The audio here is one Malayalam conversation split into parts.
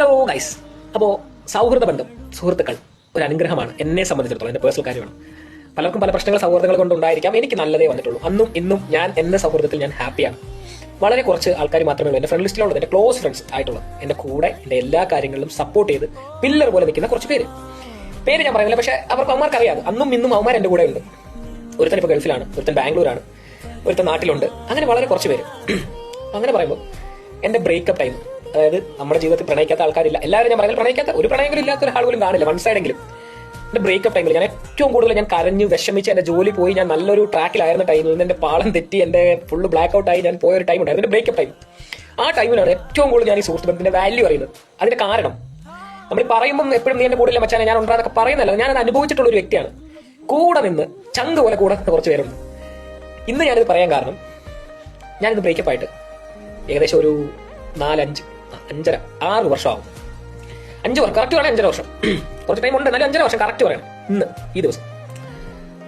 Hello guys. അപ്പോൾ സൗഹൃദ ബന്ധം, സുഹൃത്തുക്കൾ ഒരു അനുഗ്രഹമാണ് എന്നെ സംബന്ധിച്ചിടത്തോളം. എൻ്റെ പേഴ്സണൽ കാര്യമാണ്. പലർക്കും പല പ്രശ്നങ്ങൾ സൗഹൃദങ്ങൾ കൊണ്ടുണ്ടായിരിക്കാം. എനിക്ക് നല്ലതേ വന്നിട്ടുള്ളൂ. അന്നും ഇന്നും ഞാൻ എന്ന സൗഹൃദത്തിൽ ഞാൻ ഹാപ്പിയാണ്. വളരെ കുറച്ച് ആൾക്കാർ മാത്രമേ ഉള്ളൂ എൻ്റെ ഫ്രണ്ട് ലിസ്റ്റിലുള്ളത്, എൻ്റെ ക്ലോസ് ഫ്രണ്ട്സ് ആയിട്ടുള്ളത്, എൻ്റെ കൂടെ എൻ്റെ എല്ലാ കാര്യങ്ങളിലും സപ്പോർട്ട് ചെയ്ത് പില്ലർ പോലെ നിൽക്കുന്ന കുറച്ച് പേര് ഞാൻ പറയുന്നില്ല. പക്ഷേ അവർക്ക് അറിയാതെ അന്നും ഇന്നും അവന്മാർ എൻ്റെ കൂടെ ഉണ്ട്. ഒരുത്തൻ ഇപ്പോൾ ഗൾഫിലാണ്, ഒരുത്തൻ ബാംഗ്ലൂരാണ്, ഒരുത്തൻ നാട്ടിലുണ്ട്. അങ്ങനെ വളരെ കുറച്ച് പേര്. അങ്ങനെ പറയുമ്പോൾ എൻ്റെ ബ്രേക്കപ്പ് ടൈം, അതായത് നമ്മുടെ ജീവിതത്തിൽ പ്രണയിക്കാത്ത ആൾക്കാരില്ല, എല്ലാവരും ഞാൻ പറയുന്നത് പ്രണയിക്കാത്ത ഒരു പ്രണയങ്ങളും ഇല്ലാത്ത ഒരാൾ പോലും കാണില്ല, വൺ സൈഡെങ്കിലും. എൻ്റെ ബ്രേക്കപ്പ് ടൈമിൽ ഞാൻ ഏറ്റവും കൂടുതൽ ഞാൻ കരഞ്ഞ് വിഷമിച്ച് എൻ്റെ ജോലി പോയി, ഞാൻ നല്ലൊരു ട്രാക്കിലായിരുന്ന ടൈമിൽ നിന്ന് എൻ്റെ പാളം തെറ്റി എൻ്റെ ഫുള്ള് ബ്ലാക്ക് ഔട്ടായി ഞാൻ പോയൊരു ടൈം ഉണ്ടായിരുന്നു, എൻ്റെ ബ്രേക്കപ്പ് ടൈം. ആ ടൈമിലാണ് ഏറ്റവും കൂടുതൽ ഞാൻ ഈ സുഹൃത്ത് ബന്ധത്തിന്റെ വാല്യൂ അറിയുന്നത്. അതിന്റെ കാരണം നമ്മൾ പറയുമ്പോൾ എപ്പോഴും നീ എൻ്റെ കൂടെ മച്ചാനെ ഞാൻ ഉണ്ടാകുന്നതൊക്കെ പറയുന്നല്ല, ഞാനത് അനുഭവിച്ചിട്ടുള്ള ഒരു വ്യക്തിയാണ്. കൂടെ നിന്ന് ചങ്ക് പോലെ കൂടെ കുറച്ച് പേരുണ്ട്. ഇന്ന് ഞാനിത് പറയാൻ കാരണം, ഞാനിത് ബ്രേക്കപ്പ് ആയിട്ട് ഏകദേശം ഒരു 6 വർഷമാകും. 5 വർഷം കറക്റ്റ് വേണം, 5.5 വർഷം. കുറച്ച് ടൈം ഉണ്ട്, എന്നാലും 5.5 വർഷം കറക്റ്റ് പറയണം. ഇന്ന് ഈ ദിവസം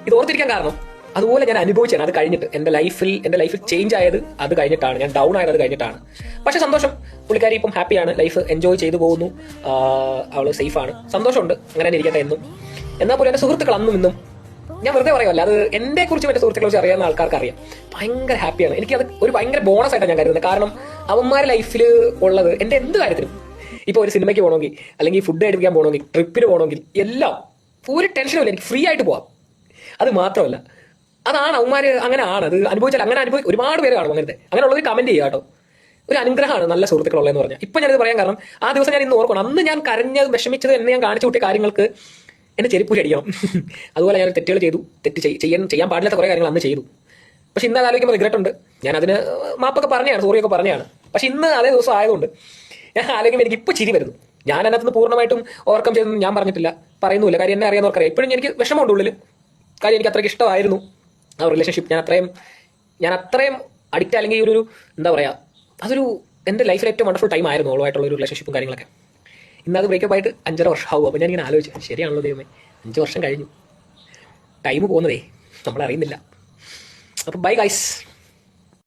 ഇത് ഓർത്തിരിക്കാൻ കാരണം, അതുപോലെ ഞാൻ അനുഭവിച്ചാണ്. അത് കഴിഞ്ഞിട്ട് എൻ്റെ ലൈഫിൽ ചേഞ്ച് ആയത് അത് കഴിഞ്ഞിട്ടാണ്, ഞാൻ ഡൗൺ ആയത് അത് കഴിഞ്ഞിട്ടാണ്. പക്ഷെ സന്തോഷം, പുള്ളിക്കാരി ഇപ്പം ഹാപ്പിയാണ്, ലൈഫ് എൻജോയ് ചെയ്തു പോകുന്നു, അവള് സേഫാണ്, സന്തോഷമുണ്ട്. അങ്ങനെ തന്നെ ഇരിക്കട്ടെ എന്നും. എന്നാൽ പോലും എൻ്റെ സുഹൃത്തുക്കൾ അന്നും ഇന്നും, ഞാൻ വെറുതെ പറയുമല്ല, അത് എന്നെ കുറിച്ചും എൻ്റെ സുഹൃത്തുക്കളെ കുറിച്ച് അറിയാവുന്ന ആൾക്കാർക്ക് അറിയാം, ഭയങ്കര ഹാപ്പിയാണ്. എനിക്കത് ഒരു ഭയങ്കര ബോണസ് ആയിട്ടാണ് ഞാൻ കരുതുന്നത്. കാരണം അവന്മാരുടെ ലൈഫിൽ ഉള്ളത് എൻ്റെ എന്ത് കാര്യത്തിലും, ഇപ്പോൾ ഒരു സിനിമയ്ക്ക് പോകണമെങ്കിൽ, അല്ലെങ്കിൽ ഫുഡ് കഴിക്കാൻ പോകണമെങ്കിൽ, ട്രിപ്പിന് പോകണമെങ്കിൽ, എല്ലാം ഒരു ടെൻഷനും ഇല്ല, എനിക്ക് ഫ്രീ ആയിട്ട് പോവാം. അത് മാത്രമല്ല, അതാണ് അവന്മാർ, അങ്ങനെ ആണ്. അത് അനുഭവിച്ചാൽ അങ്ങനെ ഒരുപാട് പേര് കാണും അങ്ങനത്തെ. അങ്ങനെയുള്ളവർ കമന്റ് ചെയ്യുക കേട്ടോ. ഒരു അനുഗ്രഹമാണ് നല്ല സുഹൃത്തുക്കളുള്ളതെന്ന് പറഞ്ഞാൽ. ഇപ്പം ഞാനിത് പറയാൻ കാരണം, ആ ദിവസം ഞാൻ ഇന്ന് ഓർക്കണം, അന്ന് ഞാൻ കരഞ്ഞത് വിഷമിച്ചത് എന്ന് ഞാൻ കാണിച്ചു കൂട്ടിയ കാര്യങ്ങൾക്ക് എന്നെ ചെരുപ്പൂരി അടിക്കണം. അതുപോലെ ഞാൻ തെറ്റുകൾ ചെയ്തു, ചെയ്യാൻ പാടില്ലാത്ത കുറേ കാര്യങ്ങൾ അന്ന് ചെയ്തു. പക്ഷെ ഇന്ന് അത് ആലോചിക്കുമ്പോൾ റിഗ്രറ്റ് ഉണ്ട്. ഞാൻ അതിന് മാപ്പൊക്കെ പറഞ്ഞാണ്, സോറിയൊക്കെ പറഞ്ഞാണ്. പക്ഷെ ഇന്ന് അതേ ദിവസം ആയതുകൊണ്ട് ഞാൻ ആലോചിക്കുമ്പോൾ എനിക്ക് ഇപ്പോൾ ചിരി വരുന്നു. ഞാൻ അതിനകത്ത് പൂർണ്ണമായിട്ടും ഓവർകം ചെയ്തെന്ന് ഞാൻ പറഞ്ഞിട്ടില്ല, പറയുന്നില്ല. കാര്യം എന്നെ അറിയാവുന്നവർക്കറിയാം. ഇപ്പോഴും എനിക്ക് വിഷമമുണ്ട് ഉള്ളിൽ. കാര്യം എനിക്ക് അത്രയ്ക്ക് ഇഷ്ടമായിരുന്നു ആ റിലേഷൻഷിപ്പ്. ഞാൻ അത്രയും അഡിക്റ്റ്, അല്ലെങ്കിൽ ഒരു എന്താ പറയുക, അതൊരു എൻ്റെ ലൈഫിൽ ഏറ്റവും വണ്ടർഫുൾ ടൈം ആയിരുന്നു ഓളുമായിട്ടുള്ള ഒരു റിലേഷൻഷിപ്പും കാര്യങ്ങളൊക്കെ. ഇന്നത് ബ്രേക്കപ്പ് ആയിട്ട് 5.5 വർഷം ആവും. അപ്പോൾ ഞാനിങ്ങനെ ആലോചിച്ചു, ശരിയാണല്ലോ ദൈവമേ, 5 വർഷം കഴിഞ്ഞു. ടൈം പോകുന്നതേ നമ്മൾ അറിയുന്നില്ല. അപ്പോൾ ബൈ ഗൈസ്.